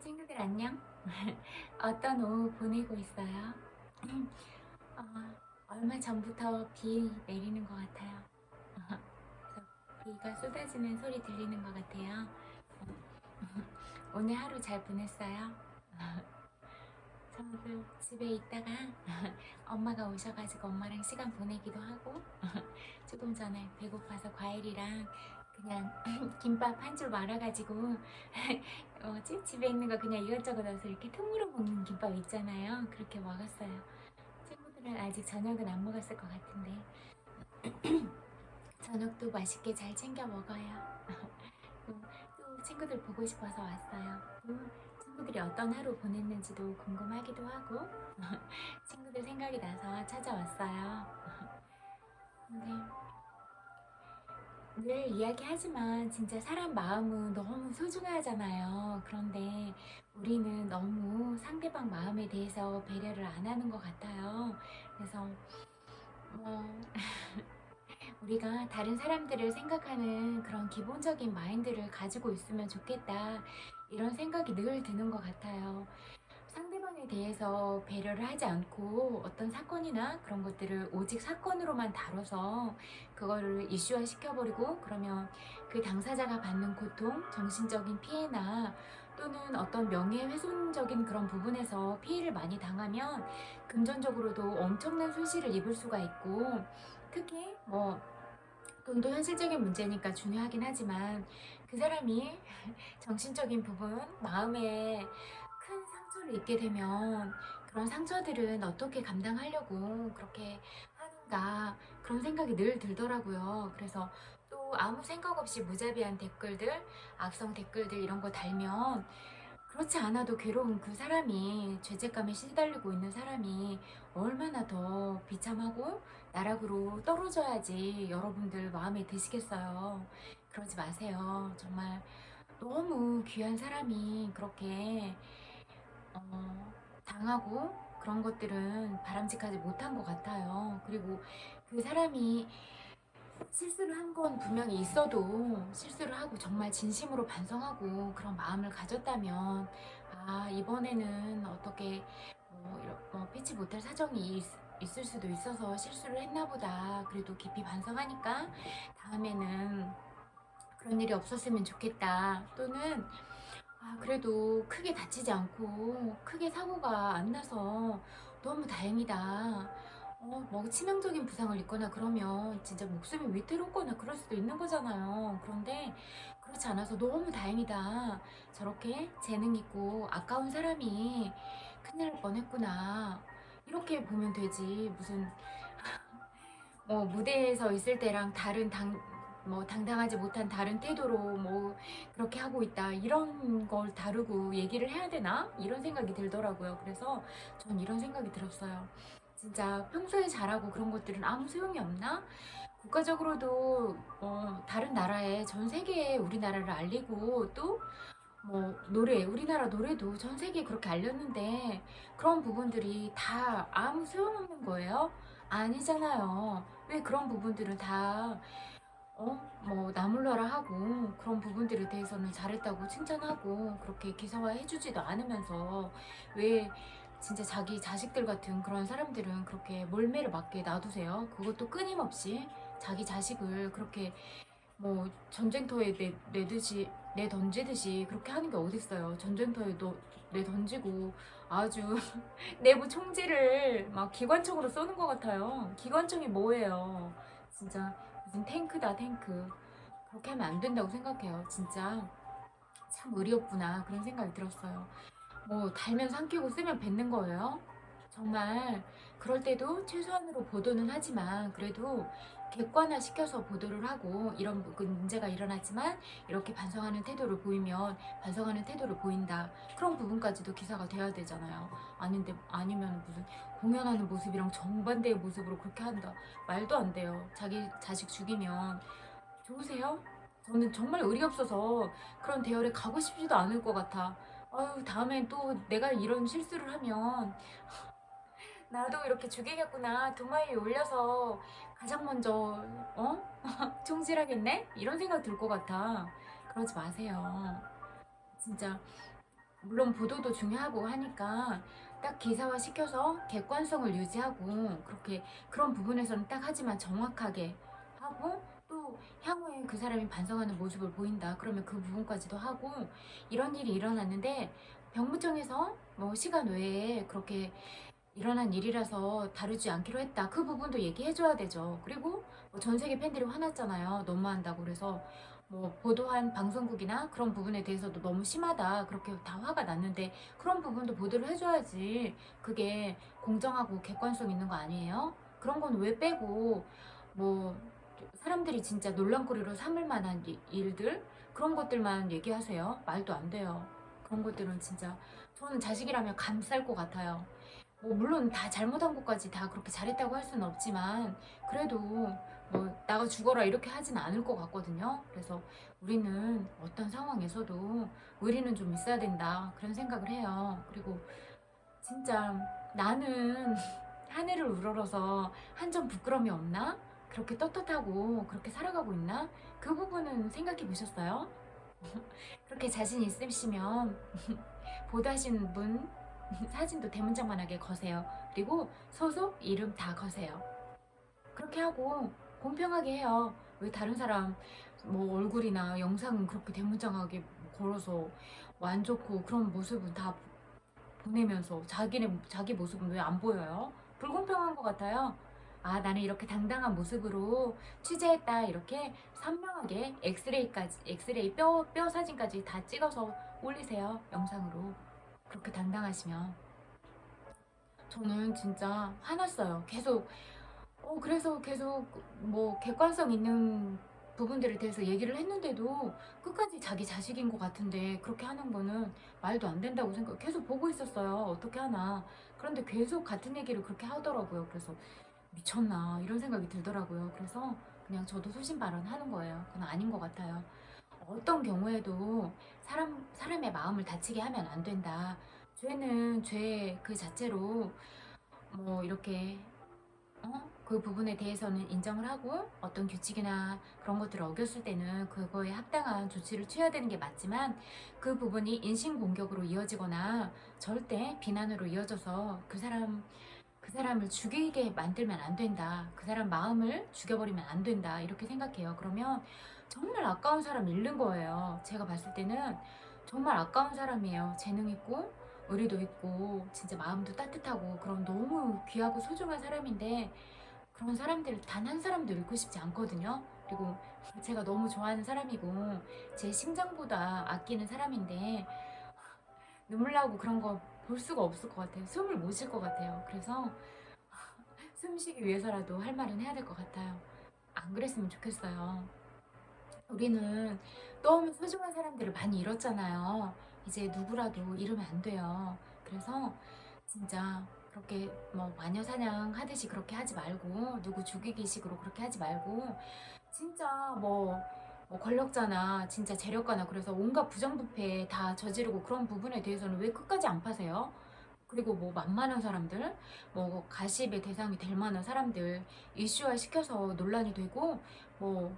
친구들 안녕? 어떤 오후 보내고 있어요? 어, 얼마 전부터 비 내리는 것 같아요. 그래서 비가 쏟아지는 소리 들리는 것 같아요. 오늘 하루 잘 보냈어요? 저도 집에 있다가 엄마가 오셔가지고 엄마랑 시간 보내기도 하고 조금 전에 배고파서 과일이랑 그냥 김밥 한 줄 말아가지고 집에 있는 거 그냥 이것저것 넣어서 이렇게 통으로 먹는 김밥 있잖아요. 그렇게 먹었어요. 친구들은 아직 저녁은 안 먹었을 것 같은데 저녁도 맛있게 잘 챙겨 먹어요. 또 친구들 보고 싶어서 왔어요. 또 친구들이 어떤 하루 보냈는지도 궁금하기도 하고 친구들 생각이 나서 찾아왔어요. 근데 늘 이야기하지만 진짜 사람 마음은 너무 소중하잖아요. 그런데 우리는 너무 상대방 마음에 대해서 배려를 안 하는 것 같아요. 그래서 뭐 우리가 다른 사람들을 생각하는 그런 기본적인 마인드를 가지고 있으면 좋겠다. 이런 생각이 늘 드는 것 같아요. 상대방에 대해서 배려를 하지 않고 어떤 사건이나 그런 것들을 오직 사건으로만 다뤄서 그거를 이슈화 시켜버리고 그러면 그 당사자가 받는 고통, 정신적인 피해나 또는 어떤 명예훼손적인 그런 부분에서 피해를 많이 당하면 금전적으로도 엄청난 손실을 입을 수가 있고 특히 돈도 현실적인 문제니까 중요하긴 하지만 그 사람이 정신적인 부분, 마음에 큰 상처를 입게 되면 그런 상처들은 어떻게 감당하려고 그렇게 하는가 그런 생각이 늘 들더라고요. 그래서 또 아무 생각 없이 무자비한 댓글들, 악성 댓글들 이런 거 달면 그렇지 않아도 괴로운 그 사람이 죄책감에 시달리고 있는 사람이 얼마나 더 비참하고 나락으로 떨어져야지 여러분들 마음에 드시겠어요. 그러지 마세요. 정말 너무 귀한 사람이 그렇게 당하고 그런 것들은 바람직하지 못한 것 같아요. 그리고 그 사람이 실수를 한 건 분명히 있어도 실수를 하고 정말 진심으로 반성하고 그런 마음을 가졌다면 이번에는 어떻게 피치 못할 사정이 있을 수도 있어서 실수를 했나 보다. 그래도 깊이 반성하니까 다음에는 그런 일이 없었으면 좋겠다. 또는 그래도 크게 다치지 않고 크게 사고가 안 나서 너무 다행이다. 치명적인 부상을 입거나 그러면 진짜 목숨이 위태롭거나 그럴 수도 있는 거잖아요. 그런데 그렇지 않아서 너무 다행이다. 저렇게 재능 있고 아까운 사람이 큰일 날 뻔했구나. 이렇게 보면 되지. 무슨 무대에서 있을 때랑 다른 당당하지 못한 다른 태도로 그렇게 하고 있다 이런 걸 다루고 얘기를 해야 되나 이런 생각이 들더라고요. 그래서 전 이런 생각이 들었어요. 진짜 평소에 잘하고 그런 것들은 아무 소용이 없나? 국가적으로도 다른 나라에 전 세계에 우리나라를 알리고 또 우리나라 노래도 전 세계에 그렇게 알렸는데 그런 부분들이 다 아무 소용없는 거예요? 아니잖아요. 왜 그런 부분들은 다 나몰라라 하고 그런 부분들에 대해서는 잘했다고 칭찬하고 그렇게 기사화해주지도 않으면서 왜 진짜 자기 자식들 같은 그런 사람들은 그렇게 몰매를 맞게 놔두세요? 그것도 끊임없이 자기 자식을 그렇게 전쟁터에 내던지듯이 그렇게 하는 게 어딨어요. 전쟁터에 내던지고 아주 내부 총질을 막 기관총으로 쏘는 것 같아요. 기관총이 뭐예요? 진짜 무슨 탱크다 탱크. 그렇게 하면 안 된다고 생각해요. 진짜 참 의리 없구나 그런 생각이 들었어요. 달면 삼키고 쓰면 뱉는 거예요. 정말 그럴 때도 최소한으로 보도는 하지만 그래도 객관화 시켜서 보도를 하고 이런 문제가 일어났지만 이렇게 반성하는 태도를 보이면 반성하는 태도를 보인다 그런 부분까지도 기사가 돼야 되잖아요. 아니면 무슨 공연하는 모습이랑 정반대의 모습으로 그렇게 한다 말도 안 돼요. 자기 자식 죽이면 좋으세요? 저는 정말 의리 없어서 그런 대열에 가고 싶지도 않을 것 같아. 아유, 다음엔 또 내가 이런 실수를 하면 나도 이렇게 죽이겠구나. 두마에 올려서 가장 먼저 총질하겠네? 이런 생각 들 것 같아. 그러지 마세요. 진짜 물론 보도도 중요하고 하니까 딱 기사화 시켜서 객관성을 유지하고 그렇게 그런 부분에서는 딱 하지만 정확하게 하고 또 향후에 그 사람이 반성하는 모습을 보인다 그러면 그 부분까지도 하고 이런 일이 일어났는데 병무청에서 뭐 시간 외에 그렇게 일어난 일이라서 다루지 않기로 했다. 그 부분도 얘기해줘야 되죠. 그리고 뭐전 세계 팬들이 화났잖아요. 너무한다고. 그래서 뭐 보도한 방송국이나 그런 부분에 대해서도 너무 심하다. 그렇게 다 화가 났는데 그런 부분도 보도를 해줘야지. 그게 공정하고 객관성 있는 거 아니에요? 그런 건 왜 빼고 뭐 사람들이 진짜 논란거리로 삼을 만한 일들 그런 것들만 얘기하세요. 말도 안 돼요. 그런 것들은 진짜 저는 자식이라면 감쌀 것 같아요. 뭐 물론 다 잘못한 것까지 다 그렇게 잘했다고 할 수는 없지만 그래도 뭐 나가 죽어라 이렇게 하진 않을 것 같거든요. 그래서 우리는 어떤 상황에서도 의리는 좀 있어야 된다 그런 생각을 해요. 그리고 진짜 나는 하늘을 우러러서 한 점 부끄러움이 없나? 그렇게 떳떳하고 그렇게 살아가고 있나? 그 부분은 생각해 보셨어요? 그렇게 자신 있으시면 보도하시는 분 사진도 대문짝만하게 거세요. 그리고 소속, 이름 다 거세요. 그렇게 하고 공평하게 해요. 왜 다른 사람 뭐 얼굴이나 영상은 그렇게 대문짝하게 걸어서 안 좋고 그런 모습은 다 보내면서 자기 모습은 왜 안 보여요? 불공평한 것 같아요. 아, 나는 이렇게 당당한 모습으로 취재했다. 이렇게 선명하게 엑스레이 뼈 사진까지 다 찍어서 올리세요. 영상으로. 그렇게 당당하시면. 저는 진짜 화났어요. 그래서 계속 뭐 객관성 있는 부분들에 대해서 얘기를 했는데도 끝까지 자기 자식인 것 같은데 그렇게 하는 거는 말도 안 된다고 계속 보고 있었어요. 어떻게 하나. 그런데 계속 같은 얘기를 그렇게 하더라고요. 그래서 미쳤나 이런 생각이 들더라고요. 그래서 그냥 저도 소신 발언하는 거예요. 그건 아닌 것 같아요. 어떤 경우에도 사람의 마음을 다치게 하면 안 된다. 죄는 죄 그 자체로 뭐 이렇게 그 부분에 대해서는 인정을 하고 어떤 규칙이나 그런 것들을 어겼을 때는 그거에 합당한 조치를 취해야 되는 게 맞지만 그 부분이 인신공격으로 이어지거나 절대 비난으로 이어져서 그 사람을 죽이게 만들면 안 된다. 그 사람 마음을 죽여버리면 안 된다. 이렇게 생각해요. 그러면 정말 아까운 사람 잃는 거예요. 제가 봤을 때는 정말 아까운 사람이에요. 재능 있고 의리도 있고 진짜 마음도 따뜻하고 그런 너무 귀하고 소중한 사람인데 그런 사람들 단 한 사람도 잃고 싶지 않거든요. 그리고 제가 너무 좋아하는 사람이고 제 심장보다 아끼는 사람인데 눈물 나고 그런 거 볼 수가 없을 것 같아요. 숨을 못 쉴 것 같아요. 그래서 숨 쉬기 위해서라도 할 말은 해야 될 것 같아요. 안 그랬으면 좋겠어요. 우리는 너무 소중한 사람들을 많이 잃었잖아요. 이제 누구라도 잃으면 안 돼요. 그래서 진짜 그렇게 뭐 마녀 사냥 하듯이 그렇게 하지 말고 누구 죽이기 식으로 그렇게 하지 말고 진짜 뭐 권력자나 진짜 재력가나 그래서 온갖 부정부패 다 저지르고 그런 부분에 대해서는 왜 끝까지 안 파세요? 그리고 뭐 만만한 사람들, 뭐 가십의 대상이 될 만한 사람들 이슈화 시켜서 논란이 되고 뭐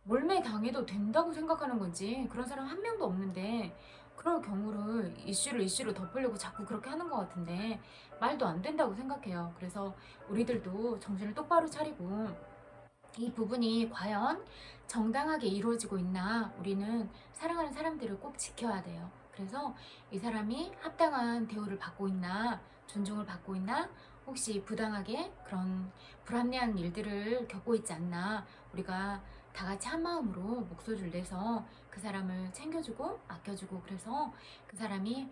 몰매 당해도 된다고 생각하는 건지 그런 사람 한 명도 없는데 그런 경우를 이슈를 이슈로 덮으려고 자꾸 그렇게 하는 것 같은데 말도 안 된다고 생각해요. 그래서 우리들도 정신을 똑바로 차리고 이 부분이 과연 정당하게 이루어지고 있나 우리는 사랑하는 사람들을 꼭 지켜야 돼요. 그래서 이 사람이 합당한 대우를 받고 있나 존중을 받고 있나 혹시 부당하게 그런 불합리한 일들을 겪고 있지 않나 우리가 다 같이 한 마음으로 목소리를 내서 그 사람을 챙겨주고 아껴주고 그래서 그 사람이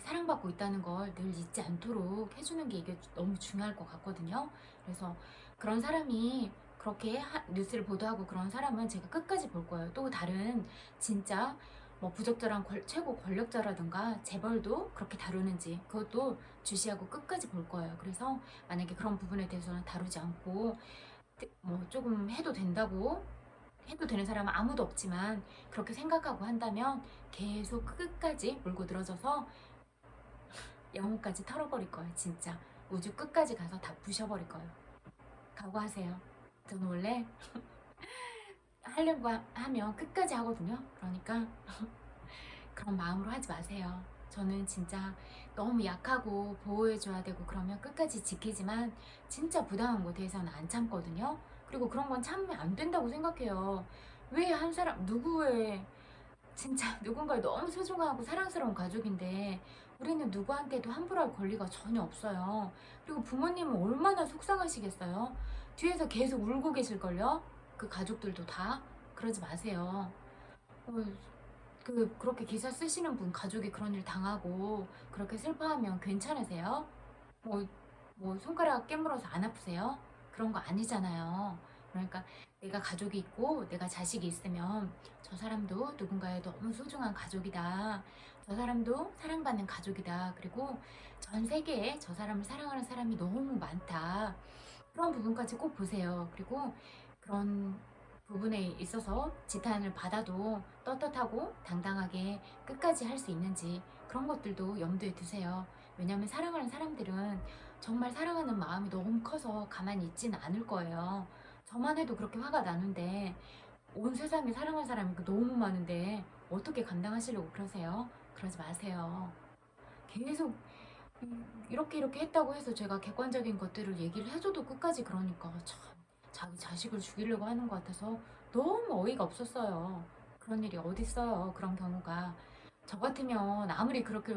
사랑받고 있다는 걸 늘 잊지 않도록 해주는 게 이게 너무 중요할 것 같거든요. 그래서 그런 사람이 그렇게 뉴스를 보도하고 그런 사람은 제가 끝까지 볼 거예요. 또 다른 진짜 뭐 부적절한 최고 권력자라든가 재벌도 그렇게 다루는지 그것도 주시하고 끝까지 볼 거예요. 그래서 만약에 그런 부분에 대해서는 다루지 않고 뭐 조금 해도 되는 사람은 아무도 없지만 그렇게 생각하고 한다면 계속 끝까지 물고 늘어져서 영혼까지 털어버릴 거예요. 진짜 우주 끝까지 가서 다 부셔버릴 거예요. 각오하세요. 저는 원래 하려고 하면 끝까지 하거든요. 그러니까 그런 마음으로 하지 마세요. 저는 진짜 너무 약하고 보호해줘야 되고 그러면 끝까지 지키지만 진짜 부당한 거에 대해서는 안 참거든요. 그리고 그런 건 참으면 안 된다고 생각해요. 왜 한 사람, 누구의, 진짜 누군가의 너무 소중하고 사랑스러운 가족인데 우리는 누구한테도 함부로 할 권리가 전혀 없어요. 그리고 부모님은 얼마나 속상하시겠어요? 뒤에서 계속 울고 계실걸요? 그 가족들도 다? 그러지 마세요. 어, 그렇게 기사 쓰시는 분 가족이 그런 일 당하고 그렇게 슬퍼하면 괜찮으세요? 뭐, 뭐 손가락 깨물어서 안 아프세요? 그런 거 아니잖아요. 그러니까 내가 가족이 있고 내가 자식이 있으면 저 사람도 누군가의 너무 소중한 가족이다. 저 사람도 사랑받는 가족이다. 그리고 전 세계에 저 사람을 사랑하는 사람이 너무 많다. 그런 부분까지 꼭 보세요. 그리고 그런 부분에 있어서 지탄을 받아도 떳떳하고 당당하게 끝까지 할 수 있는지 그런 것들도 염두에 두세요. 왜냐하면 사랑하는 사람들은 정말 사랑하는 마음이 너무 커서 가만히 있지는 않을 거예요. 저만 해도 그렇게 화가 나는데 온 세상에 사랑하는 사람이 너무 많은데 어떻게 감당하시려고 그러세요? 그러지 마세요. 계속 이렇게 했다고 해서 제가 객관적인 것들을 얘기를 해줘도 끝까지 그러니까 참 자기 자식을 죽이려고 하는 것 같아서 너무 어이가 없었어요. 그런 일이 어딨어요. 그런 경우가. 저 같으면 아무리 그렇게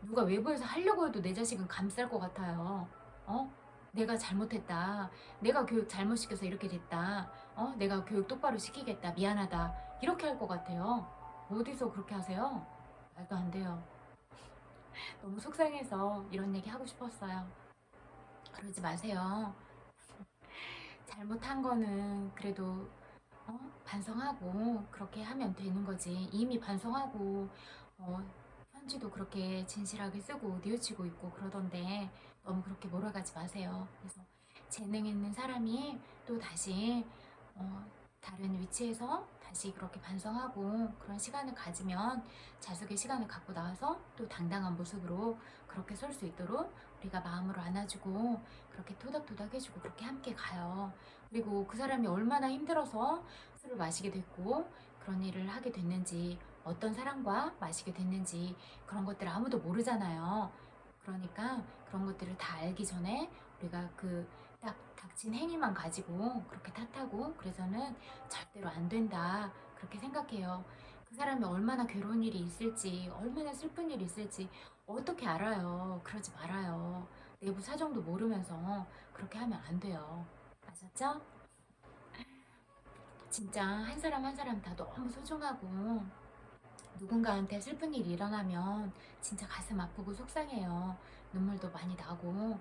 누가 외부에서 하려고 해도 내 자식은 감쌀 것 같아요. 어? 내가 잘못했다. 내가 교육 잘못 시켜서 이렇게 됐다. 내가 교육 똑바로 시키겠다. 미안하다. 이렇게 할 것 같아요. 어디서 그렇게 하세요? 말도 안 돼요. 너무 속상해서 이런 얘기 하고 싶었어요. 그러지 마세요. 잘못한 거는 그래도 반성하고 그렇게 하면 되는 거지. 이미 반성하고 편지도 그렇게 진실하게 쓰고 뉘우치고 있고 그러던데 너무 그렇게 몰아가지 마세요. 그래서 재능 있는 사람이 또 다시 다른 위치에서 다시 그렇게 반성하고 그런 시간을 가지면 자숙의 시간을 갖고 나와서 또 당당한 모습으로 그렇게 설 수 있도록 우리가 마음으로 안아주고 그렇게 토닥토닥 해주고 그렇게 함께 가요. 그리고 그 사람이 얼마나 힘들어서 술을 마시게 됐고 그런 일을 하게 됐는지 어떤 사람과 마시게 됐는지 그런 것들 아무도 모르잖아요. 그러니까 그런 것들을 다 알기 전에 우리가 그 딱 닥친 행위만 가지고 그렇게 탓하고 그래서는 절대로 안 된다 그렇게 생각해요. 그 사람이 얼마나 괴로운 일이 있을지 얼마나 슬픈 일이 있을지 어떻게 알아요. 그러지 말아요. 내부 사정도 모르면서 그렇게 하면 안 돼요. 아셨죠? 진짜 한 사람 한 사람 다 너무 소중하고 누군가한테 슬픈 일이 일어나면 진짜 가슴 아프고 속상해요. 눈물도 많이 나고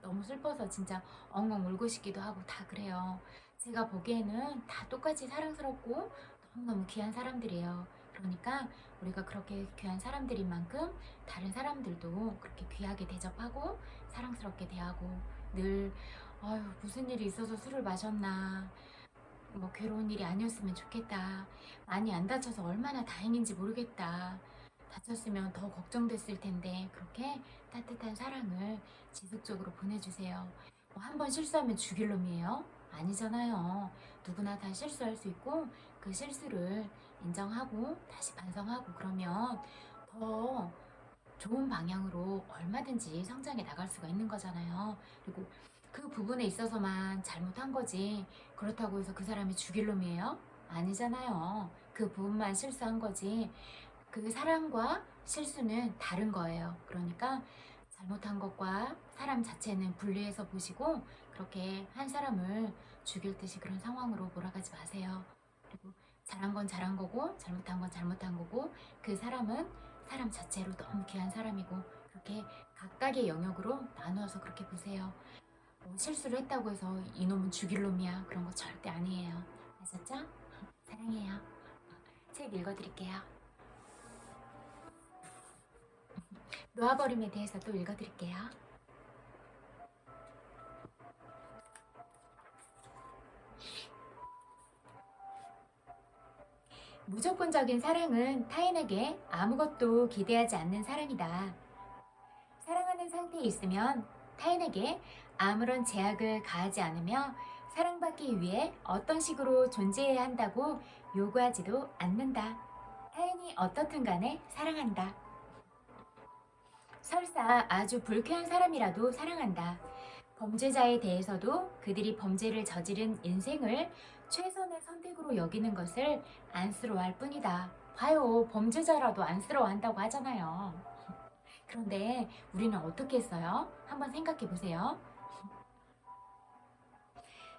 너무 슬퍼서 진짜 엉엉 울고 싶기도 하고 다 그래요. 제가 보기에는 다 똑같이 사랑스럽고 너무너무 귀한 사람들이에요. 그러니까 우리가 그렇게 귀한 사람들인 만큼 다른 사람들도 그렇게 귀하게 대접하고 사랑스럽게 대하고 늘 아유 무슨 일이 있어서 술을 마셨나 뭐 괴로운 일이 아니었으면 좋겠다. 많이 안 다쳐서 얼마나 다행인지 모르겠다. 다쳤으면 더 걱정됐을 텐데 그렇게 따뜻한 사랑을 지속적으로 보내주세요. 뭐 한 번 실수하면 죽일 놈이에요? 아니잖아요. 누구나 다 실수할 수 있고 그 실수를 인정하고 다시 반성하고 그러면 더 좋은 방향으로 얼마든지 성장해 나갈 수가 있는 거잖아요. 그리고 그 부분에 있어서만 잘못한 거지 그렇다고 해서 그 사람이 죽일 놈이에요? 아니잖아요. 그 부분만 실수한 거지 그 사람과 실수는 다른 거예요. 그러니까 잘못한 것과 사람 자체는 분리해서 보시고 그렇게 한 사람을 죽일 듯이 그런 상황으로 몰아가지 마세요. 그리고 잘한 건 잘한 거고 잘못한 건 잘못한 거고 그 사람은 사람 자체로 너무 귀한 사람이고 그렇게 각각의 영역으로 나누어서 그렇게 보세요. 실수를 했다고 해서 이놈은 죽일 놈이야 그런 거 절대 아니에요. 아셨죠? 사랑해요. 책 읽어드릴게요. 놓아버림에 대해서 또 읽어드릴게요. 무조건적인 사랑은 타인에게 아무것도 기대하지 않는 사랑이다. 사랑하는 상태에 있으면 타인에게 아무런 제약을 가하지 않으며 사랑받기 위해 어떤 식으로 존재해야 한다고 요구하지도 않는다. 타인이 어떻든 간에 사랑한다. 설사 아주 불쾌한 사람이라도 사랑한다. 범죄자에 대해서도 그들이 범죄를 저지른 인생을 최선의 선택으로 여기는 것을 안쓰러워할 뿐이다. 봐요, 범죄자라도 안쓰러워한다고 하잖아요. 그런데 우리는 어떻게 했어요? 한번 생각해 보세요.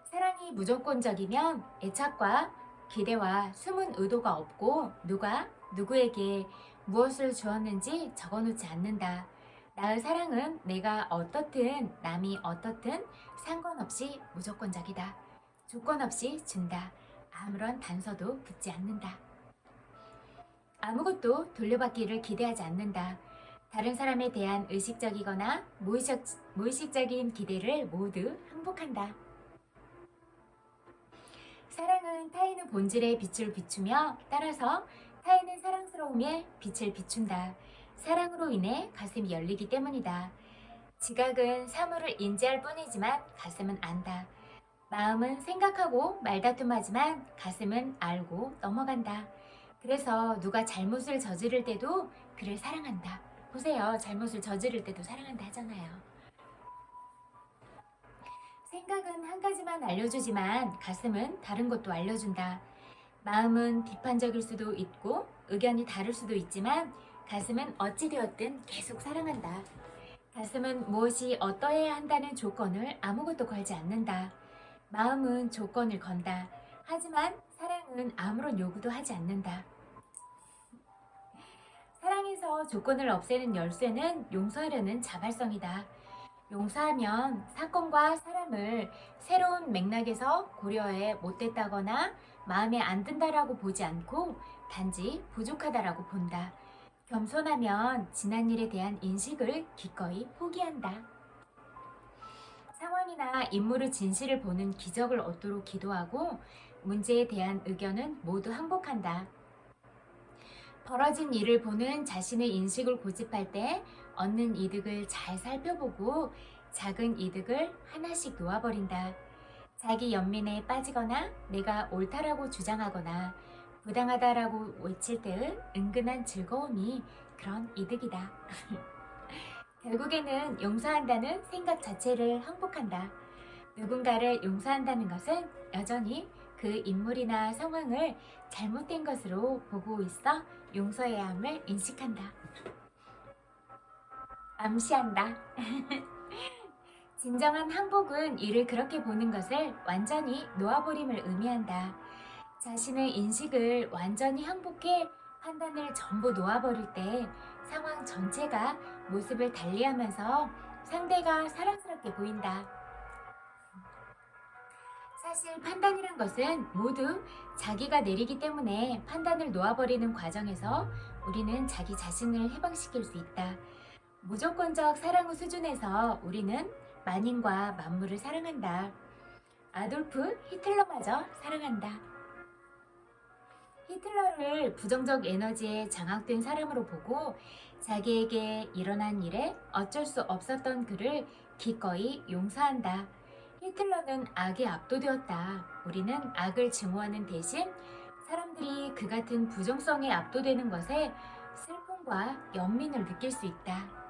사랑이 무조건적이면 애착과 기대와 숨은 의도가 없고 누가 누구에게 무엇을 주었는지 적어놓지 않는다. 나의 사랑은 내가 어떻든 남이 어떻든 상관없이 무조건적이다. 조건 없이 준다. 아무런 단서도 붙지 않는다. 아무것도 돌려받기를 기대하지 않는다. 다른 사람에 대한 의식적이거나 무의식적인 기대를 모두 항복한다. 사랑은 타인의 본질에 빛을 비추며 따라서 타인의 사랑스러움에 빛을 비춘다. 사랑으로 인해 가슴이 열리기 때문이다. 지각은 사물을 인지할 뿐이지만 가슴은 안다. 마음은 생각하고 말다툼하지만 가슴은 알고 넘어간다. 그래서 누가 잘못을 저지를 때도 그를 사랑한다. 보세요. 잘못을 저지를 때도 사랑한다 하잖아요. 생각은 한 가지만 알려주지만 가슴은 다른 것도 알려준다. 마음은 비판적일 수도 있고 의견이 다를 수도 있지만 가슴은 어찌되었든 계속 사랑한다. 가슴은 무엇이 어떠해야 한다는 조건을 아무것도 걸지 않는다. 마음은 조건을 건다. 하지만 사랑은 아무런 요구도 하지 않는다. 사랑에서 조건을 없애는 열쇠는 용서하려는 자발성이다. 용서하면 사건과 사람을 새로운 맥락에서 고려해 못됐다거나 마음에 안 든다라고 보지 않고 단지 부족하다라고 본다. 겸손하면 지난 일에 대한 인식을 기꺼이 포기한다. 상황이나 인물의 진실을 보는 기적을 얻도록 기도하고 문제에 대한 의견은 모두 항복한다. 벌어진 일을 보는 자신의 인식을 고집할 때 얻는 이득을 잘 살펴보고 작은 이득을 하나씩 놓아버린다. 자기 연민에 빠지거나 내가 옳다라고 주장하거나 부당하다라고 외칠 때의 은근한 즐거움이 그런 이득이다. 결국에는 용서한다는 생각 자체를 항복한다. 누군가를 용서한다는 것은 여전히 그 인물이나 상황을 잘못된 것으로 보고 있어 용서해야 함을 인식한다. 암시한다. 진정한 항복은 이를 그렇게 보는 것을 완전히 놓아버림을 의미한다. 자신의 인식을 완전히 항복해 판단을 전부 놓아버릴 때 상황 전체가 모습을 달리하면서 상대가 사랑스럽게 보인다. 사실 판단이란 것은 모두 자기가 내리기 때문에 판단을 놓아버리는 과정에서 우리는 자기 자신을 해방시킬 수 있다. 무조건적 사랑의 수준에서 우리는 만인과 만물을 사랑한다. 아돌프 히틀러마저 사랑한다. 히틀러를 부정적 에너지에 장악된 사람으로 보고 자기에게 일어난 일에 어쩔 수 없었던 그를 기꺼이 용서한다. 히틀러는 악에 압도되었다. 우리는 악을 증오하는 대신 사람들이 그 같은 부정성에 압도되는 것에 슬픔과 연민을 느낄 수 있다.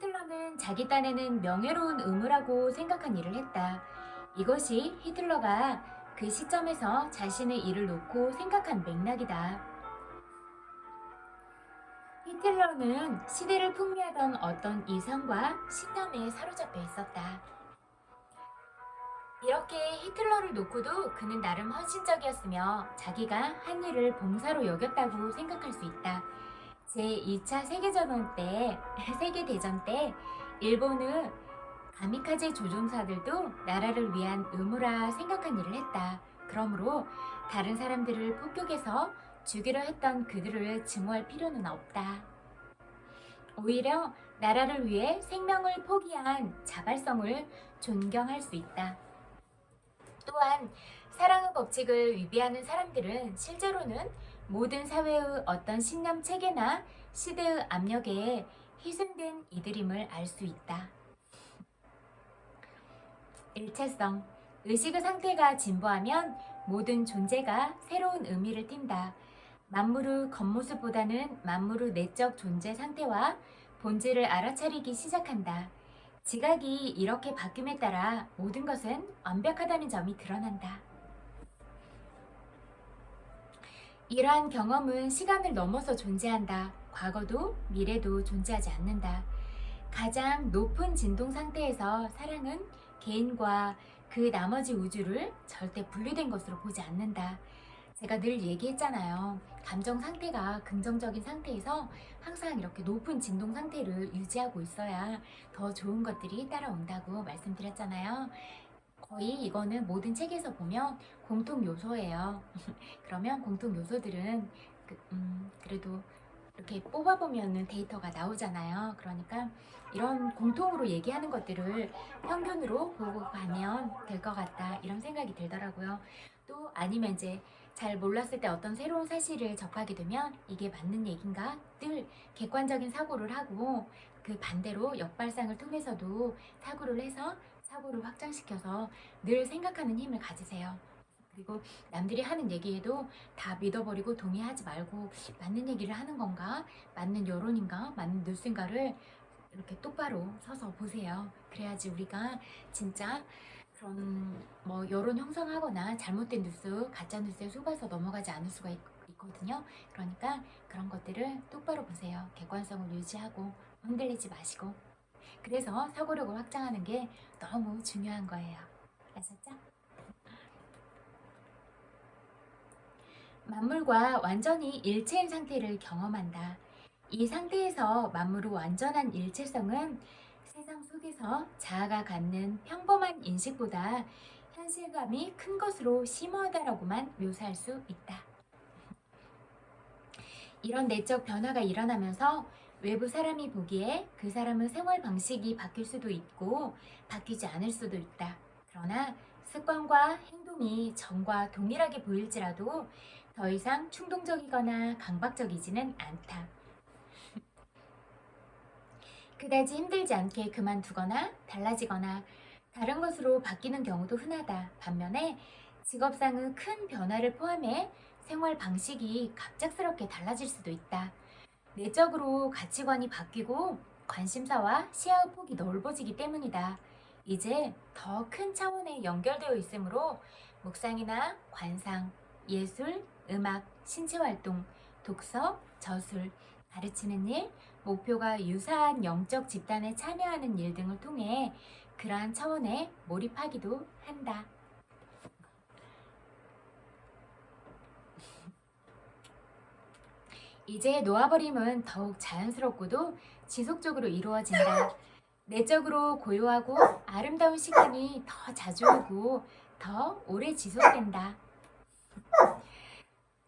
히틀러는 자기 딴에는 명예로운 의무라고 생각한 일을 했다. 이것이 히틀러가 그 시점에서 자신의 일을 놓고 생각한 맥락이다. 히틀러는 시대를 풍미하던 어떤 이성과 신념에 사로잡혀 있었다. 이렇게 히틀러를 놓고도 그는 나름 헌신적이었으며 자기가 한 일을 봉사로 여겼다고 생각할 수 있다. 제2차 세계대전 때 일본의 가미카제 조종사들도 나라를 위한 의무라 생각한 일을 했다. 그러므로 다른 사람들을 폭격해서 죽이려 했던 그들을 증오할 필요는 없다. 오히려 나라를 위해 생명을 포기한 자발성을 존경할 수 있다. 또한 사랑의 법칙을 위배하는 사람들은 실제로는 모든 사회의 어떤 신념 체계나 시대의 압력에 희생된 이들임을 알 수 있다. 일체성, 의식의 상태가 진보하면 모든 존재가 새로운 의미를 띈다. 만물의 겉모습보다는 만물의 내적 존재 상태와 본질을 알아차리기 시작한다. 지각이 이렇게 바뀜에 따라 모든 것은 완벽하다는 점이 드러난다. 이러한 경험은 시간을 넘어서 존재한다. 과거도 미래도 존재하지 않는다. 가장 높은 진동 상태에서 사랑은 개인과 그 나머지 우주를 절대 분리된 것으로 보지 않는다. 제가 늘 얘기했잖아요. 감정 상태가 긍정적인 상태에서 항상 이렇게 높은 진동 상태를 유지하고 있어야 더 좋은 것들이 따라온다고 말씀드렸잖아요. 거의 이거는 모든 책에서 보면 공통 요소예요. 그러면 공통 요소들은 그래도 이렇게 뽑아보면 데이터가 나오잖아요. 그러니까 이런 공통으로 얘기하는 것들을 평균으로 보고 가면 될 것 같다, 이런 생각이 들더라고요. 또 아니면 이제 잘 몰랐을 때 어떤 새로운 사실을 접하게 되면 이게 맞는 얘긴가 늘 객관적인 사고를 하고, 그 반대로 역발상을 통해서도 사고를 해서 사고를 확장시켜서 늘 생각하는 힘을 가지세요. 그리고 남들이 하는 얘기에도 다 믿어버리고 동의하지 말고 맞는 얘기를 하는 건가, 맞는 여론인가, 맞는 뉴스인가를 이렇게 똑바로 서서 보세요. 그래야지 우리가 진짜 그런 여론 형성하거나 잘못된 뉴스, 가짜 뉴스에 속아서 넘어가지 않을 수가 있거든요. 그러니까 그런 것들을 똑바로 보세요. 객관성을 유지하고 흔들리지 마시고. 그래서 사고력을 확장하는 게 너무 중요한 거예요. 아셨죠? 만물과 완전히 일체인 상태를 경험한다. 이 상태에서 만물의 완전한 일체성은 세상 속에서 자아가 갖는 평범한 인식보다 현실감이 큰 것으로 심오하다라고만 묘사할 수 있다. 이런 내적 변화가 일어나면서 외부 사람이 보기에 그 사람의 생활 방식이 바뀔 수도 있고 바뀌지 않을 수도 있다. 그러나 습관과 행동이 전과 동일하게 보일지라도 더 이상 충동적이거나 강박적이지는 않다. 그다지 힘들지 않게 그만두거나 달라지거나 다른 것으로 바뀌는 경우도 흔하다. 반면에 직업상의 큰 변화를 포함해 생활 방식이 갑작스럽게 달라질 수도 있다. 내적으로 가치관이 바뀌고 관심사와 시야의 폭이 넓어지기 때문이다. 이제 더 큰 차원에 연결되어 있으므로 묵상이나 관상, 예술, 음악, 신체활동, 독서, 저술, 가르치는 일, 목표가 유사한 영적 집단에 참여하는 일 등을 통해 그러한 차원에 몰입하기도 한다. 이제 놓아버림은 더욱 자연스럽고도 지속적으로 이루어진다. 내적으로 고요하고 아름다운 시간이 더 자주 오고 더 오래 지속된다.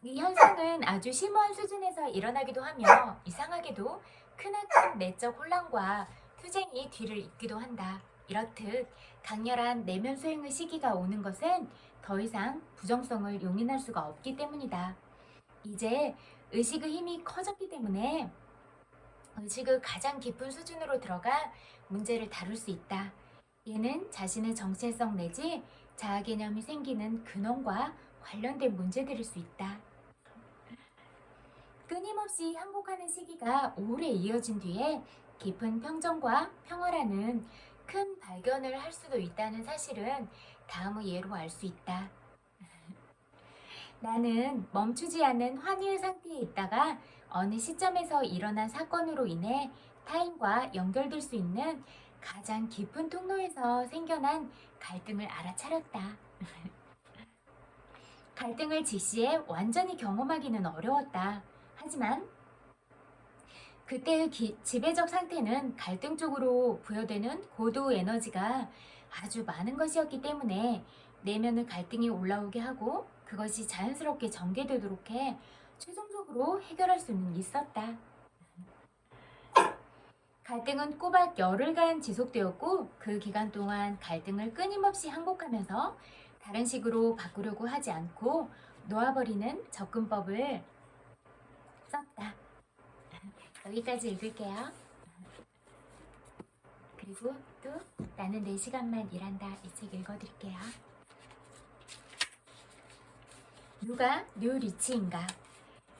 이 현상은 아주 심오한 수준에서 일어나기도 하며 이상하게도 크나큰 내적 혼란과 투쟁이 뒤를 잇기도 한다. 이렇듯 강렬한 내면 수행의 시기가 오는 것은 더 이상 부정성을 용인할 수가 없기 때문이다. 이제 의식의 힘이 커졌기 때문에 의식의 가장 깊은 수준으로 들어가 문제를 다룰 수 있다. 얘는 자신의 정체성 내지 자아 개념이 생기는 근원과 관련된 문제들일 수 있다. 끊임없이 항복하는 시기가 오래 이어진 뒤에 깊은 평정과 평화라는 큰 발견을 할 수도 있다는 사실은 다음의 예로 알 수 있다. 나는 멈추지 않는 환희의 상태에 있다가 어느 시점에서 일어난 사건으로 인해 타인과 연결될 수 있는 가장 깊은 통로에서 생겨난 갈등을 알아차렸다. 갈등을 직시에 완전히 경험하기는 어려웠다. 하지만 그때의 지배적 상태는 갈등 쪽으로 부여되는 고도 에너지가 아주 많은 것이었기 때문에 내면의 갈등이 올라오게 하고 그것이 자연스럽게 전개되도록 해 최종적으로 해결할 수는 있었다. 갈등은 꼬박 열흘간 지속되었고 그 기간 동안 갈등을 끊임없이 항복하면서 다른 식으로 바꾸려고 하지 않고 놓아버리는 접근법을 썼다. 여기까지 읽을게요. 그리고 또 나는 4시간만 일한다, 이 책 읽어드릴게요. 누가 뉴 리치인가?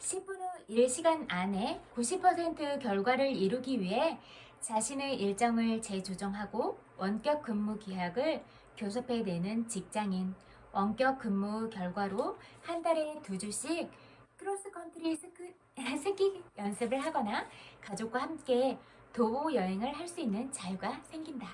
10분 후 1시간 안에 90% 결과를 이루기 위해 자신의 일정을 재조정하고 원격 근무 기약을 교섭해 내는 직장인. 원격 근무 결과로 한 달에 2주씩 크로스컨트리 스키 연습을 하거나 가족과 함께 도보 여행을 할 수 있는 자유가 생긴다.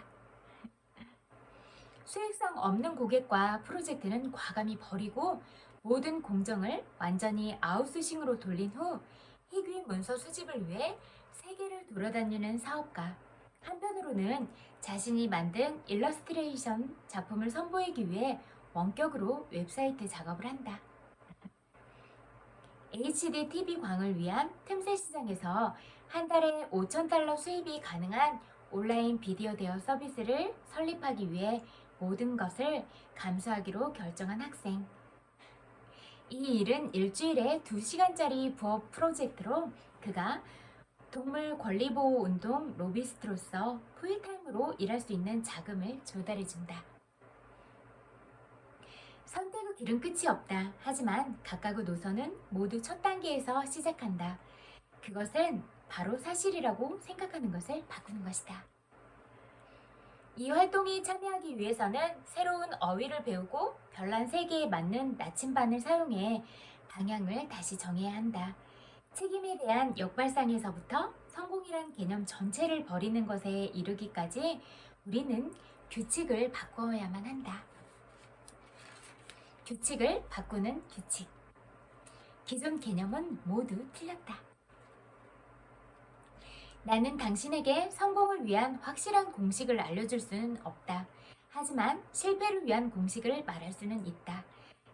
수익성 없는 고객과 프로젝트는 과감히 버리고 모든 공정을 완전히 아웃소싱으로 돌린 후 희귀 문서 수집을 위해 세계를 돌아다니는 사업가. 한편으로는 자신이 만든 일러스트레이션 작품을 선보이기 위해 원격으로 웹사이트 작업을 한다. HD TV광을 위한 틈새 시장에서 한 달에 $5,000 수입이 가능한 온라인 비디오 대여 서비스를 설립하기 위해 모든 것을 감수하기로 결정한 학생. 이 일은 일주일에 2시간짜리 부업 프로젝트로 그가 동물 권리보호 운동 로비스트로서 풀타임으로 일할 수 있는 자금을 조달해준다. 선택의 길은 끝이 없다. 하지만 각각의 노선은 모두 첫 단계에서 시작한다. 그것은 바로 사실이라고 생각하는 것을 바꾸는 것이다. 이 활동에 참여하기 위해서는 새로운 어휘를 배우고 별난 세계에 맞는 나침반을 사용해 방향을 다시 정해야 한다. 책임에 대한 역발상에서부터 성공이란 개념 전체를 버리는 것에 이르기까지 우리는 규칙을 바꿔야만 한다. 규칙을 바꾸는 규칙. 기존 개념은 모두 틀렸다. 나는 당신에게 성공을 위한 확실한 공식을 알려줄 수는 없다. 하지만 실패를 위한 공식을 말할 수는 있다.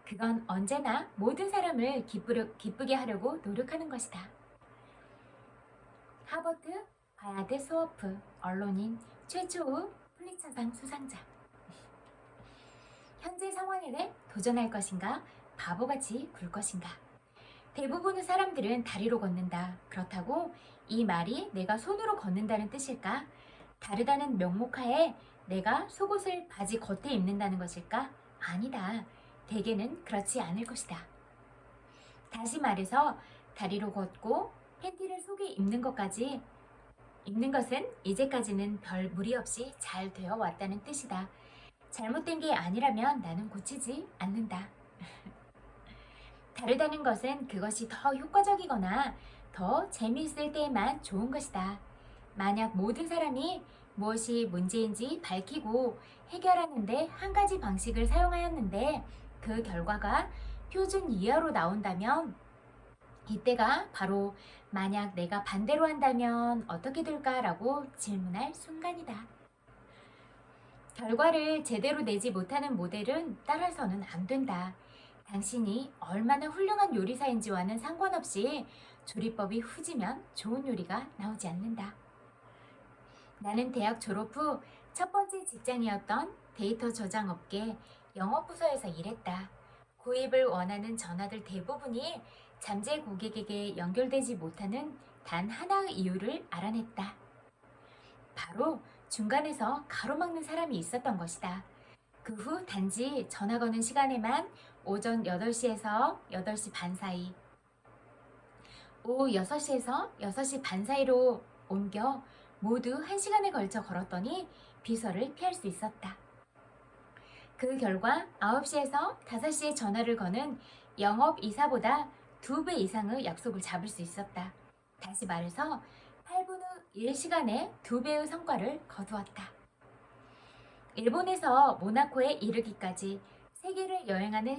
그건 언제나 모든 사람을 기쁘게 하려고 노력하는 것이다. 하버트 바야드 스워프, 언론인, 최초의 플리처상 수상자. 현재 상황에 도전할 것인가? 바보같이 굴 것인가? 대부분의 사람들은 다리로 걷는다. 그렇다고 이 말이 내가 손으로 걷는다는 뜻일까? 다르다는 명목하에 내가 속옷을 바지 겉에 입는다는 것일까? 아니다. 대개는 그렇지 않을 것이다. 다시 말해서 다리로 걷고 팬티를 속에 입는 것은 이제까지는 별 무리 없이 잘 되어 왔다는 뜻이다. 잘못된 게 아니라면 나는 고치지 않는다. 다르다는 것은 그것이 더 효과적이거나 더 재미있을 때에만 좋은 것이다. 만약 모든 사람이 무엇이 문제인지 밝히고 해결하는데 한 가지 방식을 사용하였는데 그 결과가 표준 이하로 나온다면 이때가 바로 만약 내가 반대로 한다면 어떻게 될까라고 질문할 순간이다. 결과를 제대로 내지 못하는 모델은 따라서는 안 된다. 당신이 얼마나 훌륭한 요리사인지와는 상관없이 조리법이 후지면 좋은 요리가 나오지 않는다. 나는 대학 졸업 후 첫 번째 직장이었던 데이터 저장 업계 영업부서에서 일했다. 구입을 원하는 전화들 대부분이 잠재 고객에게 연결되지 못하는 단 하나의 이유를 알아냈다. 바로 중간에서 가로막는 사람이 있었던 것이다. 그 후 단지 전화 거는 시간에만 오전 8시에서 8시 반 사이, 오후 6시에서 6시 반 사이로 옮겨 모두 1시간에 걸쳐 걸었더니 비서를 피할 수 있었다. 그 결과 9시에서 5시에 전화를 거는 영업이사보다 2배 이상의 약속을 잡을 수 있었다. 다시 말해서 8분 후 1시간에 2배의 성과를 거두었다. 일본에서 모나코에 이르기까지 세계를 여행하는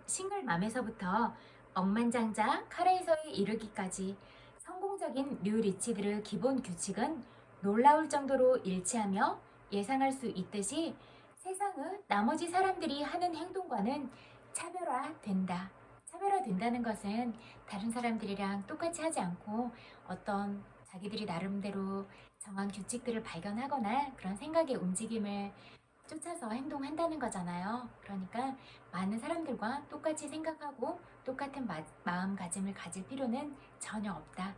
싱글맘에서부터 억만장자 카레이서에 이르기까지 성공적인 류 리치들의 기본 규칙은 놀라울 정도로 일치하며 예상할 수 있듯이 세상의 나머지 사람들이 하는 행동과는 차별화된다. 차별화된다는 것은 다른 사람들이랑 똑같이 하지 않고 어떤 자기들이 나름대로 정한 규칙들을 발견하거나 그런 생각의 움직임을 쫓아서 행동한다는 거잖아요. 그러니까 많은 사람들과 똑같이 생각하고 똑같은 마음가짐을 가질 필요는 전혀 없다.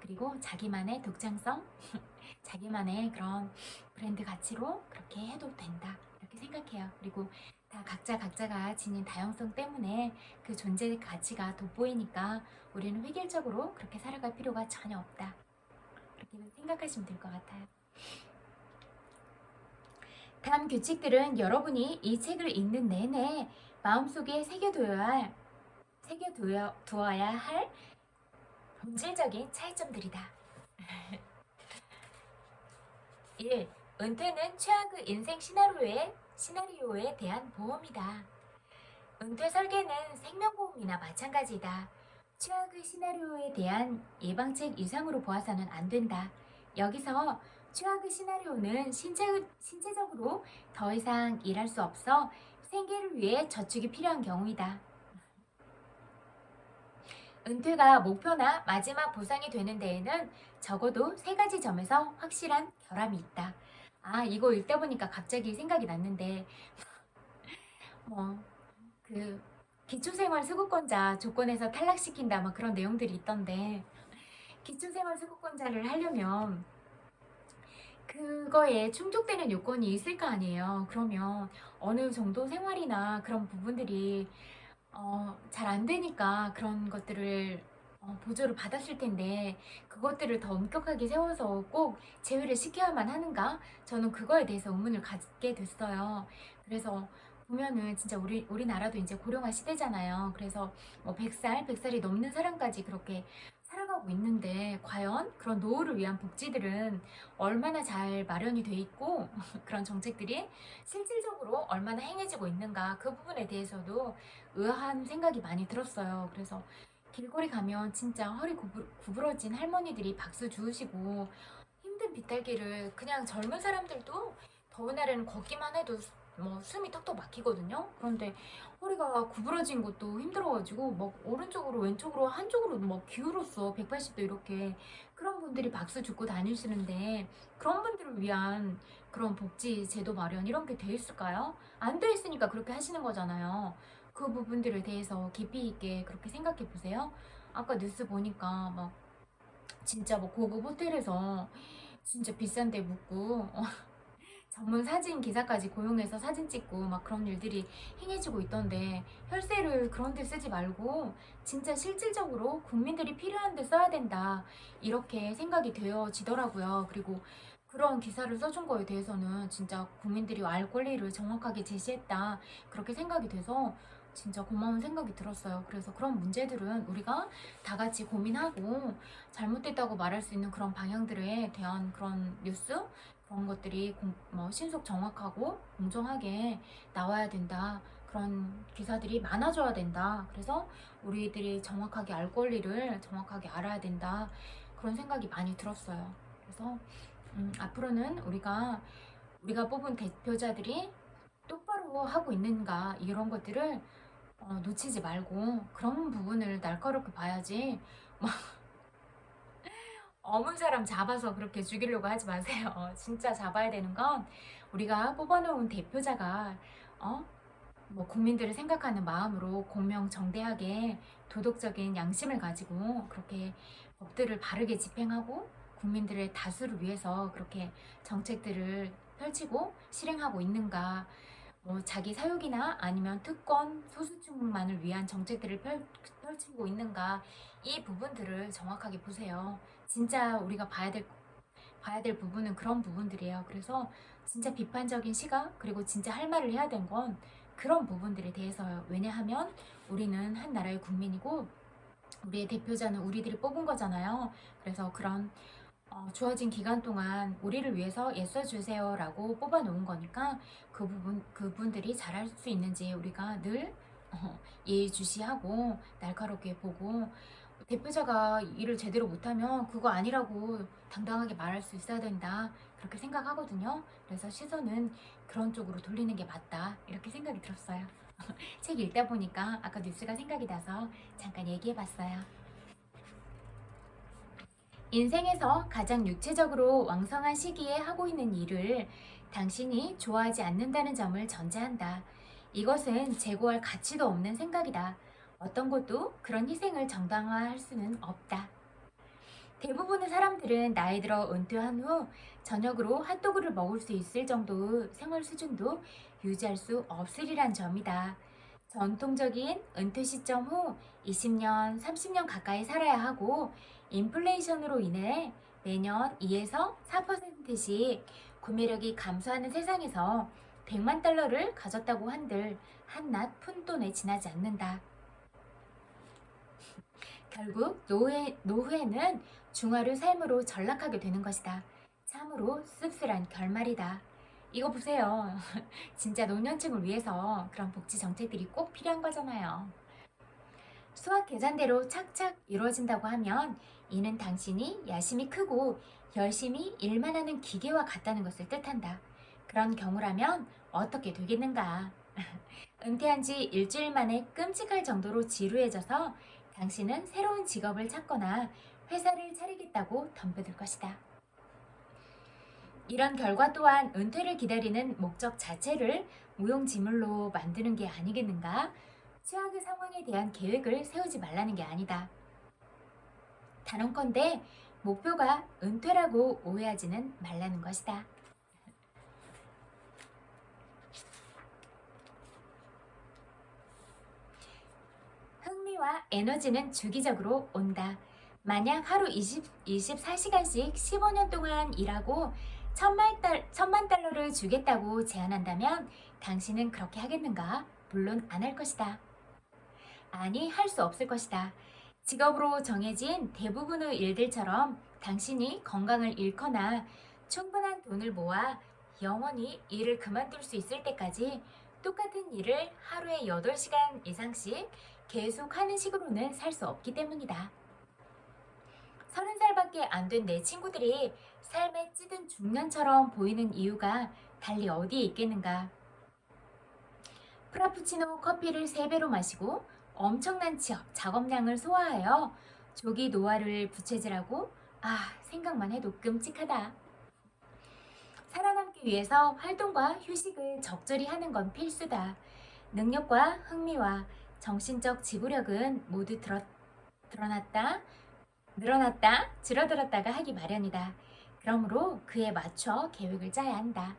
그리고 자기만의 독창성, 자기만의 그런 브랜드 가치로 그렇게 해도 된다. 이렇게 생각해요. 그리고 다 각자가 지닌 다양성 때문에 그 존재 가치가 돋보이니까 우리는 획일적으로 그렇게 살아갈 필요가 전혀 없다. 그렇게 생각하시면 될 것 같아요. 다음 규칙들은 여러분이 이 책을 읽는 내내 마음속에 새겨두어야 할 본질적인 차이점들이다. 1. 은퇴는 최악의 인생 시나리오에 대한 보험이다. 은퇴 설계는 생명보험이나 마찬가지다. 최악의 시나리오에 대한 예방책 이상으로 보아서는 안 된다. 여기서 최악의 시나리오는 신체적으로 더 이상 일할 수 없어 생계를 위해 저축이 필요한 경우이다. 은퇴가 목표나 마지막 보상이 되는 데에는 적어도 3가지 점에서 확실한 결함이 있다. 아, 이거 읽다 보니까 갑자기 생각이 났는데 그 기초생활수급권자 조건에서 탈락시킨다 막 그런 내용들이 있던데, 기초생활수급권자를 하려면 그거에 충족되는 요건이 있을 거 아니에요. 그러면 어느 정도 생활이나 그런 부분들이 잘 안 되니까 그런 것들을 보조를 받았을 텐데 그것들을 더 엄격하게 세워서 꼭 제외를 시켜야만 하는가? 저는 그거에 대해서 의문을 갖게 됐어요. 그래서 보면은 진짜 우리나라도 이제 고령화 시대잖아요. 그래서 뭐 100살이 넘는 사람까지 그렇게 살아가고 있는데 과연 그런 노후를 위한 복지들은 얼마나 잘 마련이 돼 있고 그런 정책들이 실질적으로 얼마나 행해지고 있는가, 그 부분에 대해서도 의아한 생각이 많이 들었어요. 그래서 길거리 가면 진짜 허리 구부러진 할머니들이 박수 주우시고 힘든 빗달길을 그냥 젊은 사람들도 더운 날에는 걷기만 해도 뭐 숨이 턱턱 막히거든요. 그런데 허리가 구부러진 것도 힘들어가지고 막 오른쪽으로 왼쪽으로 한쪽으로 막 기울었어. 180도 이렇게. 그런 분들이 박수 줍고 다니시는데 그런 분들을 위한 그런 복지 제도 마련 이런 게 돼 있을까요? 안 돼 있으니까 그렇게 하시는 거잖아요. 그 부분들에 대해서 깊이 있게 그렇게 생각해 보세요. 아까 뉴스 보니까 막 진짜 뭐 고급 호텔에서 진짜 비싼 데 묵고 전문 사진 기사까지 고용해서 사진 찍고 막 그런 일들이 행해지고 있던데, 혈세를 그런 데 쓰지 말고 진짜 실질적으로 국민들이 필요한 데 써야 된다, 이렇게 생각이 되어지더라고요. 그리고 그런 기사를 써준 거에 대해서는 진짜 국민들이 알 권리를 정확하게 제시했다, 그렇게 생각이 돼서 진짜 고마운 생각이 들었어요. 그래서 그런 문제들은 우리가 다 같이 고민하고 잘못됐다고 말할 수 있는 그런 방향들에 대한 그런 뉴스, 그런 것들이 신속 정확하고 공정하게 나와야 된다. 그런 기사들이 많아져야 된다. 그래서 우리들이 정확하게 알 권리를 정확하게 알아야 된다. 그런 생각이 많이 들었어요. 그래서 앞으로는 우리가 뽑은 대표자들이 똑바로 하고 있는가, 이런 것들을 놓치지 말고 그런 부분을 날카롭게 봐야지 어문 사람 잡아서 그렇게 죽이려고 하지 마세요. 진짜 잡아야 되는 건 우리가 뽑아놓은 대표자가 뭐 국민들을 생각하는 마음으로 공명정대하게 도덕적인 양심을 가지고 그렇게 법들을 바르게 집행하고 국민들의 다수를 위해서 그렇게 정책들을 펼치고 실행하고 있는가, 뭐 자기 사육이나 아니면 특권 소수층만을 위한 정책들을 펼치고 있는가, 이 부분들을 정확하게 보세요. 진짜 우리가 봐야 될 부분은 그런 부분들이에요. 그래서 진짜 비판적인 시각, 그리고 진짜 할 말을 해야 된 건 그런 부분들에 대해서요. 왜냐하면 우리는 한 나라의 국민이고 우리의 대표자는 우리들이 뽑은 거잖아요. 그래서 그런 주어진 기간 동안 우리를 위해서 애써주세요 라고 뽑아놓은 거니까 그분들이 잘할 수 있는지 우리가 늘 예의주시하고 날카롭게 보고, 대표자가 일을 제대로 못하면 그거 아니라고 당당하게 말할 수 있어야 된다, 그렇게 생각하거든요. 그래서 시선은 그런 쪽으로 돌리는 게 맞다, 이렇게 생각이 들었어요. 책 읽다 보니까 아까 뉴스가 생각이 나서 잠깐 얘기해봤어요. 인생에서 가장 육체적으로 왕성한 시기에 하고 있는 일을 당신이 좋아하지 않는다는 점을 전제한다. 이것은 재고할 가치도 없는 생각이다. 어떤 것도 그런 희생을 정당화할 수는 없다. 대부분의 사람들은 나이 들어 은퇴한 후 저녁으로 핫도그를 먹을 수 있을 정도의 생활 수준도 유지할 수 없으리란 점이다. 전통적인 은퇴 시점 후 20년, 30년 가까이 살아야 하고 인플레이션으로 인해 매년 2에서 4%씩 구매력이 감소하는 세상에서 100만 달러를 가졌다고 한들 한낱 푼돈에 지나지 않는다. 결국 노후에는 중화를 삶으로 전락하게 되는 것이다. 참으로 씁쓸한 결말이다. 이거 보세요. 진짜 노년층을 위해서 그런 복지 정책들이 꼭 필요한 거잖아요. 수학 계산대로 착착 이루어진다고 하면 이는 당신이 야심이 크고 열심히 일만 하는 기계와 같다는 것을 뜻한다. 그런 경우라면 어떻게 되겠는가? 은퇴한 지 일주일 만에 끔찍할 정도로 지루해져서 당신은 새로운 직업을 찾거나 회사를 차리겠다고 덤벼들 것이다. 이런 결과 또한 은퇴를 기다리는 목적 자체를 무용지물로 만드는 게 아니겠는가? 최악의 상황에 대한 계획을 세우지 말라는 게 아니다. 단언컨대 목표가 은퇴라고 오해하지는 말라는 것이다. 흥미와 에너지는 주기적으로 온다. 만약 하루 24시간씩 15년 동안 일하고 1000만 달러를 주겠다고 제안한다면 당신은 그렇게 하겠는가? 물론 안 할 것이다. 아니, 할 수 없을 것이다. 직업으로 정해진 대부분의 일들처럼 당신이 건강을 잃거나 충분한 돈을 모아 영원히 일을 그만둘 수 있을 때까지 똑같은 일을 하루에 8시간 이상씩 계속 하는 식으로는 살 수 없기 때문이다. 30살밖에 안 된 내 친구들이 삶에 찌든 중년처럼 보이는 이유가 달리 어디에 있겠는가? 프라푸치노 커피를 3배로 마시고 엄청난 작업량을 소화하여 조기 노화를 부채질하고 생각만 해도 끔찍하다. 살아남기 위해서 활동과 휴식을 적절히 하는 건 필수다. 능력과 흥미와 정신적 지구력은 모두 늘어났다, 줄어들었다가 하기 마련이다. 그러므로 그에 맞춰 계획을 짜야 한다.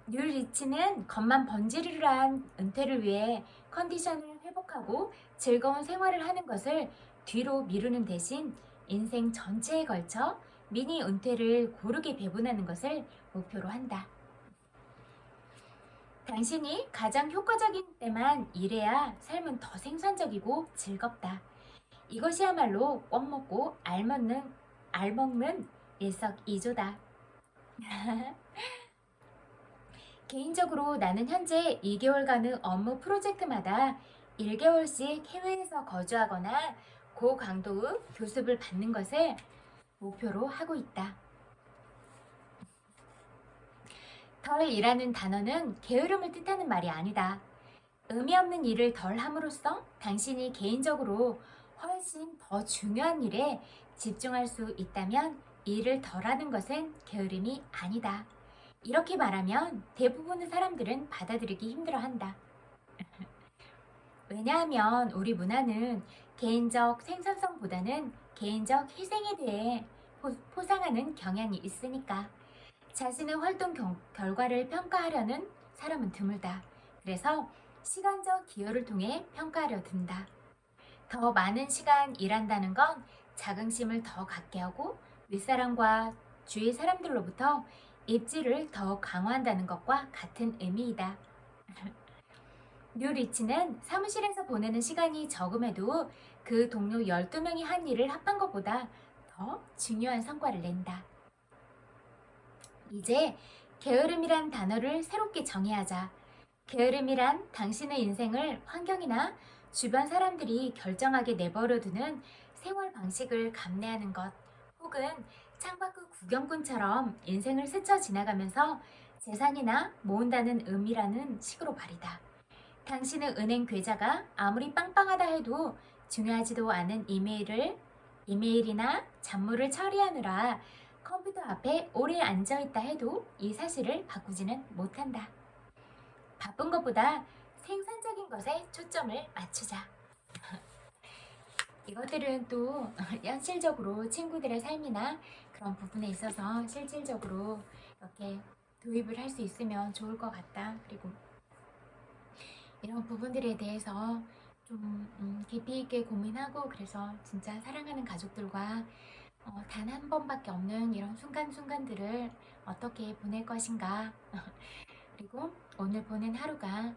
뉴 리치는 겉만 번지르르한 은퇴를 위해 컨디션을 회복하고 즐거운 생활을 하는 것을 뒤로 미루는 대신 인생 전체에 걸쳐 미니 은퇴를 고르게 배분하는 것을 목표로 한다. 당신이 가장 효과적인 때만 일해야 삶은 더 생산적이고 즐겁다. 이것이야말로 껌 먹고 알 먹는 일석이조다. 개인적으로 나는 현재 2개월간의 업무 프로젝트마다 1개월씩 해외에서 거주하거나 고강도의 교습을 받는 것을 목표로 하고 있다. 덜 일하는 단어는 게으름을 뜻하는 말이 아니다. 의미 없는 일을 덜 함으로써 당신이 개인적으로 훨씬 더 중요한 일에 집중할 수 있다면 일을 덜 하는 것은 게으름이 아니다. 이렇게 말하면 대부분의 사람들은 받아들이기 힘들어한다. 왜냐하면 우리 문화는 개인적 생산성보다는 개인적 희생에 대해 포상하는 경향이 있으니까 자신의 활동 결과를 평가하려는 사람은 드물다. 그래서 시간적 기여를 통해 평가하려 든다. 더 많은 시간 일한다는 건 자긍심을 더 갖게 하고 윗사람과 주위 사람들로부터 입지를 더 강화한다는 것과 같은 의미이다. 뉴 리치는 사무실에서 보내는 시간이 적음에도 그 동료 12명이 한 일을 합한 것보다 더 중요한 성과를 낸다. 이제 게으름이란 단어를 새롭게 정의하자. 게으름이란 당신의 인생을 환경이나 주변 사람들이 결정하게 내버려두는 생활 방식을 감내하는 것, 혹은 창밖의 구경꾼처럼 인생을 스쳐 지나가면서 재산이나 모은다는 의미라는 식으로 말이다. 당신의 은행 계좌가 아무리 빵빵하다 해도 중요하지도 않은 이메일이나 잡무를 처리하느라 컴퓨터 앞에 오래 앉아있다 해도 이 사실을 바꾸지는 못한다. 바쁜 것보다 생산적인 것에 초점을 맞추자. 이것들은 또 현실적으로 친구들의 삶이나 그런 부분에 있어서 실질적으로 이렇게 도입을 할 수 있으면 좋을 것 같다. 그리고 이런 부분들에 대해서 좀 깊이 있게 고민하고, 그래서 진짜 사랑하는 가족들과 단 한 번밖에 없는 이런 순간순간들을 어떻게 보낼 것인가. 그리고 오늘 보낸 하루가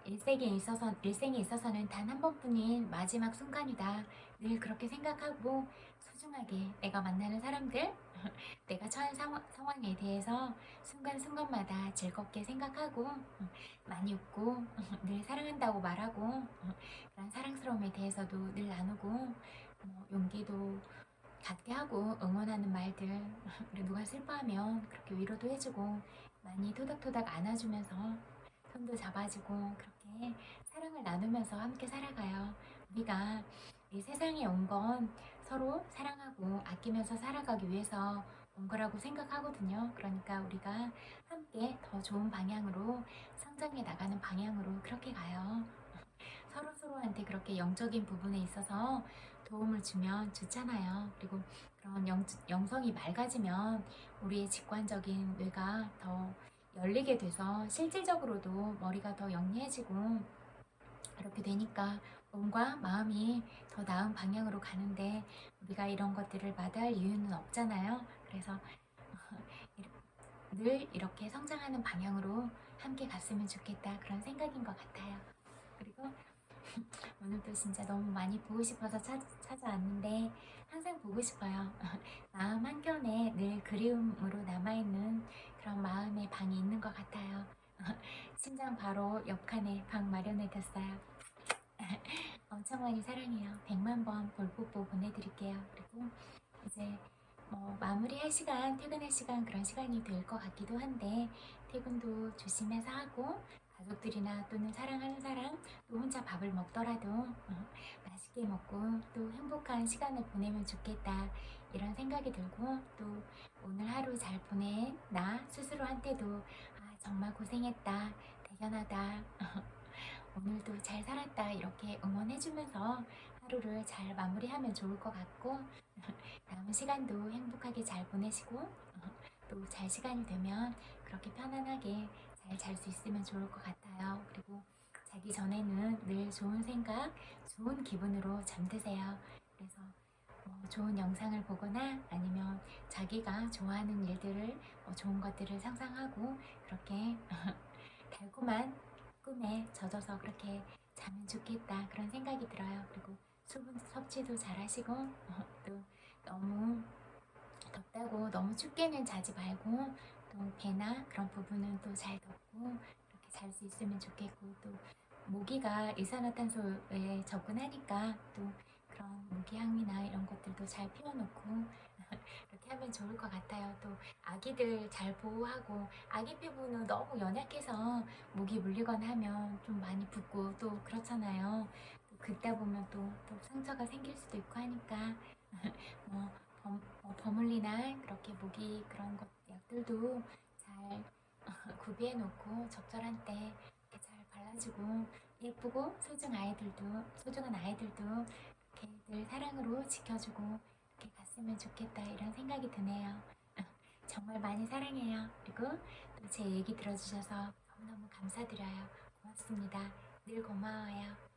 일생에 있어서는 단 한 번뿐인 마지막 순간이다. 늘 그렇게 생각하고 소중하게 내가 만나는 사람들, 내가 처한 상황에 대해서 순간순간마다 즐겁게 생각하고 많이 웃고 늘 사랑한다고 말하고 그런 사랑스러움에 대해서도 늘 나누고 용기도 갖게 하고 응원하는 말들, 그리고 누가 슬퍼하면 그렇게 위로도 해주고 많이 토닥토닥 안아주면서 손도 잡아주고 그렇게 사랑을 나누면서 함께 살아가요. 우리가 이 세상에 온 건 서로 사랑하고 아끼면서 살아가기 위해서 온 거라고 생각하거든요. 그러니까 우리가 함께 더 좋은 방향으로 성장해 나가는 방향으로 그렇게 가요. 서로서로한테 그렇게 영적인 부분에 있어서 도움을 주면 좋잖아요. 그리고 그런 영성이 맑아지면 우리의 직관적인 뇌가 더 열리게 돼서 실질적으로도 머리가 더 영리해지고 이렇게 되니까 몸과 마음이 더 나은 방향으로 가는데 우리가 이런 것들을 마다할 이유는 없잖아요. 그래서 늘 이렇게 성장하는 방향으로 함께 갔으면 좋겠다, 그런 생각인 것 같아요. 그리고 오늘도 진짜 너무 많이 보고 싶어서 찾아왔는데 항상 보고 싶어요. 마음 한켠에 늘 그리움으로 남아있는 그런 마음의 방이 있는 것 같아요. 심장 바로 옆칸에 방 마련해뒀어요. 엄청 많이 사랑해요. 100만 번 볼뽀뽀 보내드릴게요. 그리고 이제 마무리할 시간, 퇴근할 시간, 그런 시간이 될 것 같기도 한데 퇴근도 조심해서 하고, 가족들이나 또는 사랑하는 사람, 또 혼자 밥을 먹더라도 맛있게 먹고 또 행복한 시간을 보내면 좋겠다, 이런 생각이 들고, 또 오늘 하루 잘 보낸 나 스스로한테도 정말 고생했다, 대견하다, 오늘도 잘 살았다, 이렇게 응원해주면서 하루를 잘 마무리하면 좋을 것 같고, 남은 시간도 행복하게 잘 보내시고 또 잘 시간이 되면 그렇게 편안하게 잘 잘 수 있으면 좋을 것 같아요. 그리고 자기 전에는 늘 좋은 생각, 좋은 기분으로 잠드세요. 그래서 좋은 영상을 보거나 아니면 자기가 좋아하는 일들을, 좋은 것들을 상상하고 그렇게 달콤한 꿈에 젖어서 그렇게 자면 좋겠다, 그런 생각이 들어요. 그리고 수분 섭취도 잘 하시고 또 너무 덥다고 너무 춥게는 자지 말고, 또 배나 그런 부분은 또 잘 덮고 이렇게 잘 수 있으면 좋겠고, 또 모기가 일산화탄소에 접근하니까 또 그런 모기향이나 이런 것들도 잘 피워놓고 이렇게 하면 좋을 것 같아요. 또 아기들 잘 보호하고, 아기 피부는 너무 연약해서 모기 물리거나 하면 좀 많이 붓고 또 그렇잖아요. 또 긁다 보면 또 상처가 생길 수도 있고 하니까 뭐 버물리나 그렇게 모기 그런 것 약들도 잘 구비해 놓고 적절한 때 이렇게 잘 발라주고, 예쁘고 소중한 아이들도 이렇게 늘 사랑으로 지켜주고 이렇게 갔으면 좋겠다, 이런 생각이 드네요. 정말 많이 사랑해요. 그리고 또 제 얘기 들어주셔서 너무너무 감사드려요. 고맙습니다. 늘 고마워요.